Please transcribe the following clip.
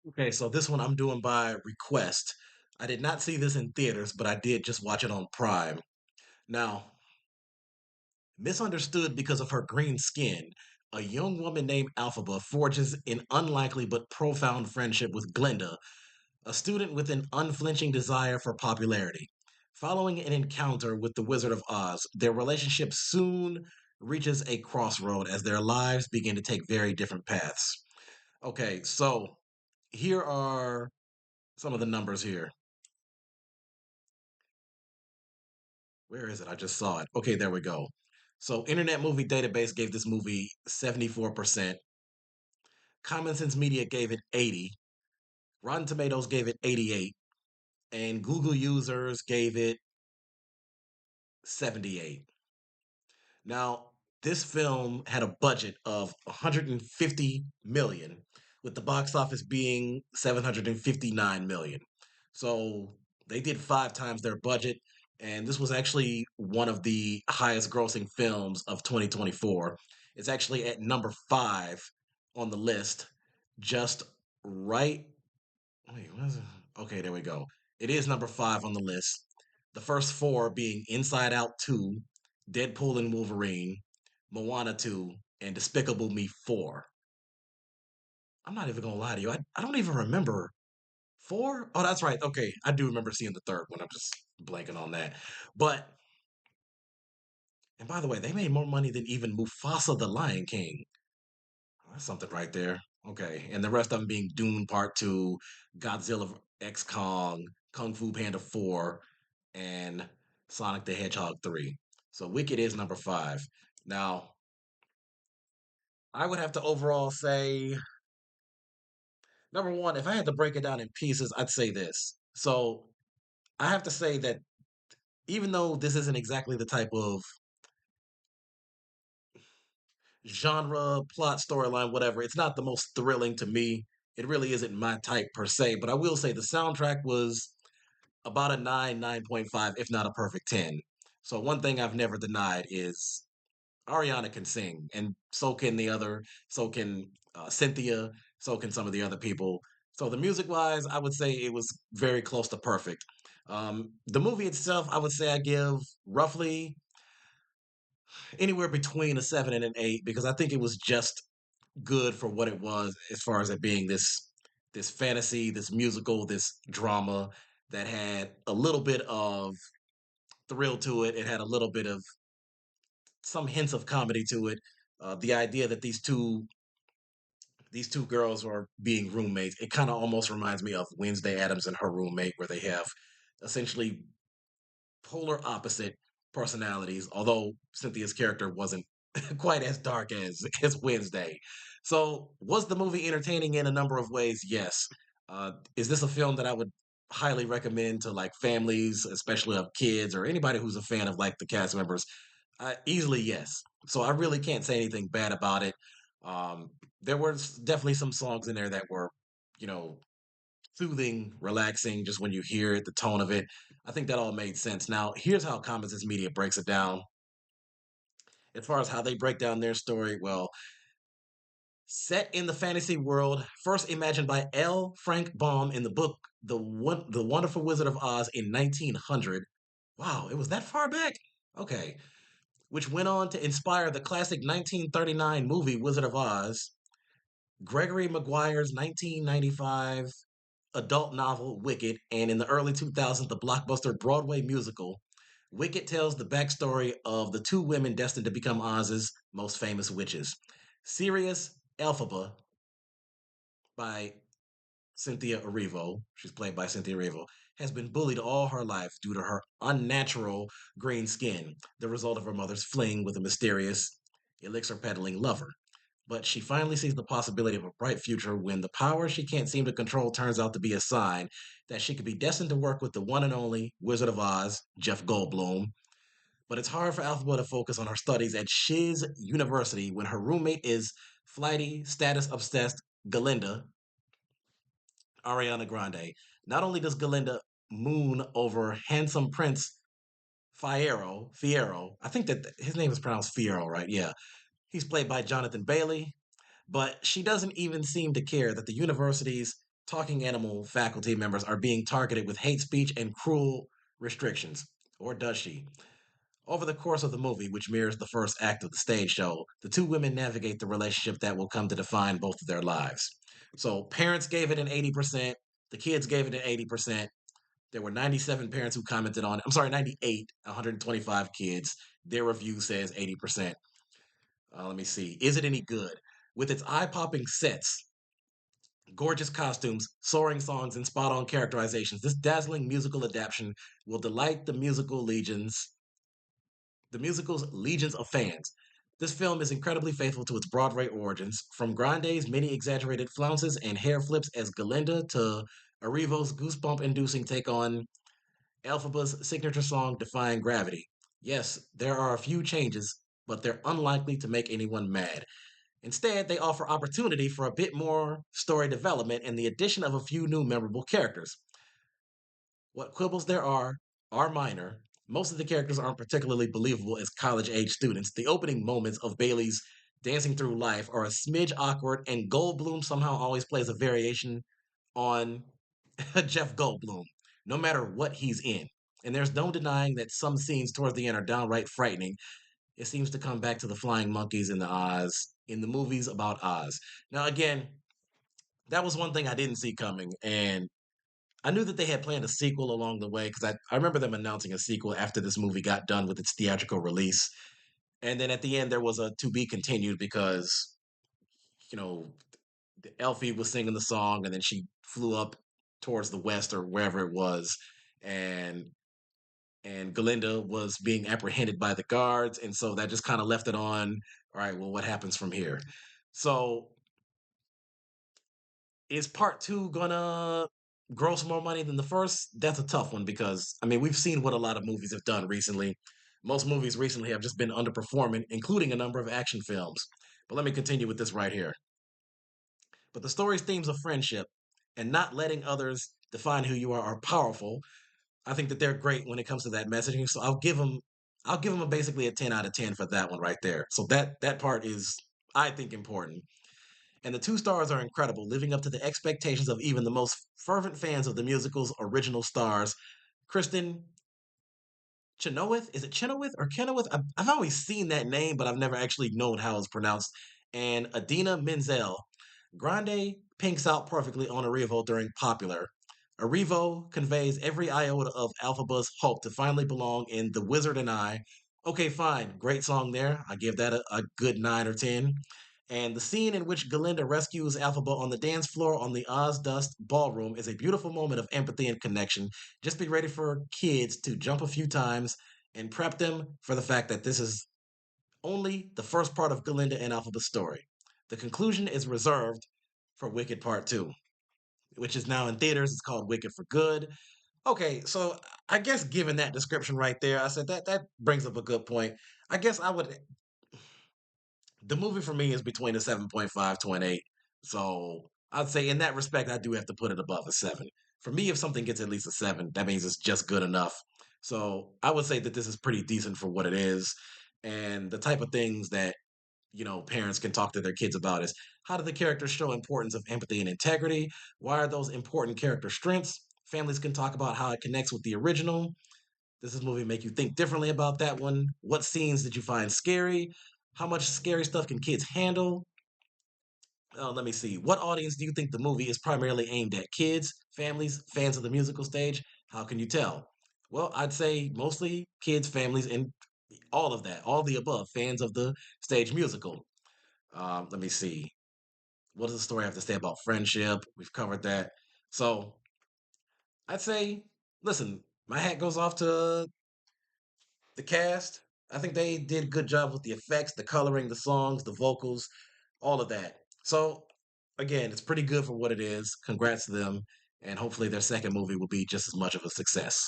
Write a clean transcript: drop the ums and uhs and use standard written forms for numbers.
Okay, so this one I'm doing by request. I did not see this in theaters, but I did just watch it on Prime. Now, misunderstood because of her green skin, a young woman named Alphaba forges an unlikely but profound friendship with Glinda, a student with an unflinching desire for popularity. Following an encounter with the Wizard of Oz, their relationship soon reaches a crossroad as their lives begin to take very different paths. Okay, so here are some of the numbers here. Where is it? I just saw it. Okay, there we go. So, Internet Movie Database gave this movie 74%. Common Sense Media gave it 80. Rotten Tomatoes gave it 88. And Google users gave it 78. Now, this film had a budget of 150 million, with the box office being 759 million. So they did 5 times their budget, and this was actually one of the highest grossing films of 2024. It's actually at number 5 on the list, just right. Wait, what is it? Okay, there we go. It is number 5 on the list. The first four being Inside Out 2, Deadpool and Wolverine, Moana 2, and Despicable Me 4. I'm not even gonna lie to you. I don't even remember 4. Oh, that's right. Okay, I do remember seeing the third one. I'm just blanking on that. But and by the way, they made more money than even Mufasa the Lion King. That's something right there. Okay, and the rest of them being Dune Part 2, Godzilla X Kong, Kung Fu Panda 4, and Sonic the Hedgehog 3. So Wicked is number 5. Now, I would have to overall say number 1, if I had to break it down in pieces, I'd say this. So I have to say that even though this isn't exactly the type of genre, plot, storyline, whatever, it's not the most thrilling to me. It really isn't my type per se, but I will say the soundtrack was about a 9, 9.5, if not a perfect 10. So one thing I've never denied is Ariana can sing, and so can so can Cynthia, so can some of the other people. So the music wise, I would say it was very close to perfect. The movie itself, I would say I give roughly anywhere between a 7 and an 8 because I think it was just good for what it was as far as it being this fantasy, this musical, this drama that had a little bit of thrill to it. It had a little bit of some hints of comedy to it. The idea that these two girls are being roommates, it kind of almost reminds me of Wednesday Adams and her roommate, where they have essentially polar opposite personalities. Although Cynthia's character wasn't quite as dark as Wednesday. So, was the movie entertaining in a number of ways? Yes. Is this a film that I would highly recommend to like families, especially of kids or anybody who's a fan of like the cast members? Easily, yes. So I really can't say anything bad about it. Um, there were definitely some songs in there that were, you know, soothing, relaxing, just when you hear it, the tone of it. I think that all made sense. Now, here's how Common Sense Media breaks it down. As far as how they break down their story, well, set in the fantasy world, first imagined by L. Frank Baum in the book The Wonderful Wizard of Oz in 1900. Wow, it was that far back? Okay. Which went on to inspire the classic 1939 movie Wizard of Oz, Gregory Maguire's 1995 adult novel Wicked, and in the early 2000s, the blockbuster Broadway musical. Wicked tells the backstory of the two women destined to become Oz's most famous witches. Sirius Elphaba by Cynthia Erivo, she's played by Cynthia Erivo, has been bullied all her life due to her unnatural green skin, the result of her mother's fling with a mysterious elixir peddling lover. But she finally sees the possibility of a bright future when the power she can't seem to control turns out to be a sign that she could be destined to work with the one and only Wizard of Oz, Jeff Goldblum. But it's hard for Alphaba to focus on her studies at Shiz University when her roommate is flighty, status obsessed Galinda, Ariana Grande. Not only does Galinda moon over handsome Prince Fierro, I think that his name is pronounced Fierro, right? Yeah. He's played by Jonathan Bailey, but she doesn't even seem to care that the university's talking animal faculty members are being targeted with hate speech and cruel restrictions. Or does she? Over the course of the movie, which mirrors the first act of the stage show, the two women navigate the relationship that will come to define both of their lives. So, parents gave it an 80%, the kids gave it an 80%. There were 97 parents who commented on it. I'm sorry, 98, 125 kids. Their review says 80%. Let me see. Is it any good? With its eye popping sets, gorgeous costumes, soaring songs, and spot on characterizations, this dazzling musical adaptation will delight the musical's legions of fans. This film is incredibly faithful to its Broadway origins, from Grande's many exaggerated flounces and hair flips as Galinda to Arivo's goosebump inducing take on Elphaba's signature song, Defying Gravity. Yes, there are a few changes, but they're unlikely to make anyone mad. Instead, they offer opportunity for a bit more story development and the addition of a few new memorable characters. What quibbles there are minor. Most of the characters aren't particularly believable as college age students. The opening moments of Bailey's dancing through life are a smidge awkward, and Goldblum somehow always plays a variation on Jeff Goldblum, no matter what he's in. And there's no denying that some scenes towards the end are downright frightening. It seems to come back to the flying monkeys in the movies about Oz. Now, again, that was one thing I didn't see coming, and I knew that they had planned a sequel along the way because I remember them announcing a sequel after this movie got done with its theatrical release. And then at the end, there was a to be continued because, you know, Elfie was singing the song and then she flew up towards the west or wherever it was. And Galinda was being apprehended by the guards. And so that just kind of left it on, all right, well, what happens from here? So is part two gonna gross more money than the first? That's a tough one because I mean we've seen what a lot of movies have done recently. Most movies recently have just been underperforming, including a number of action films. But let me continue with this right here. But the story's themes of friendship and not letting others define who you are powerful. I think that they're great when it comes to that messaging. So I'll give them a basically a 10 out of 10 for that one right there. So that part is I think important. And the two stars are incredible, living up to the expectations of even the most fervent fans of the musical's original stars. Kristen Chenoweth, is it Chenoweth or Kenoweth? I've always seen that name, but I've never actually known how it's pronounced. And Adina Menzel. Grande pinks out perfectly on Arivo during Popular. Arivo conveys every iota of Alphaba's hope to finally belong in The Wizard and I. Okay, fine. Great song there. I give that a good 9 or 10. And the scene in which Galinda rescues Alphaba on the dance floor on the Oz Dust ballroom is a beautiful moment of empathy and connection. Just be ready for kids to jump a few times and prep them for the fact that this is only the first part of Galinda and Alphaba's story. The conclusion is reserved for Wicked Part 2, which is now in theaters. It's called Wicked for Good. Okay, so I guess given that description right there, I said that brings up a good point. I guess I would the movie for me is between a 7.5 to an 8. So I'd say in that respect, I do have to put it above a 7. For me, if something gets at least a 7, that means it's just good enough. So I would say that this is pretty decent for what it is. And the type of things that, parents can talk to their kids about is how do the characters show importance of empathy and integrity? Why are those important character strengths? Families can talk about how it connects with the original. Does this movie make you think differently about that one? What scenes did you find scary? How much scary stuff can kids handle? Let me see. What audience do you think the movie is primarily aimed at? Kids, families, fans of the musical stage? How can you tell? Well, I'd say mostly kids, families, and all of that, all the above, fans of the stage musical. Let me see. What does the story have to say about friendship? We've covered that. So I'd say, listen, my hat goes off to the cast. I think they did a good job with the effects, the coloring, the songs, the vocals, all of that. So again, it's pretty good for what it is. Congrats to them, and hopefully their second movie will be just as much of a success.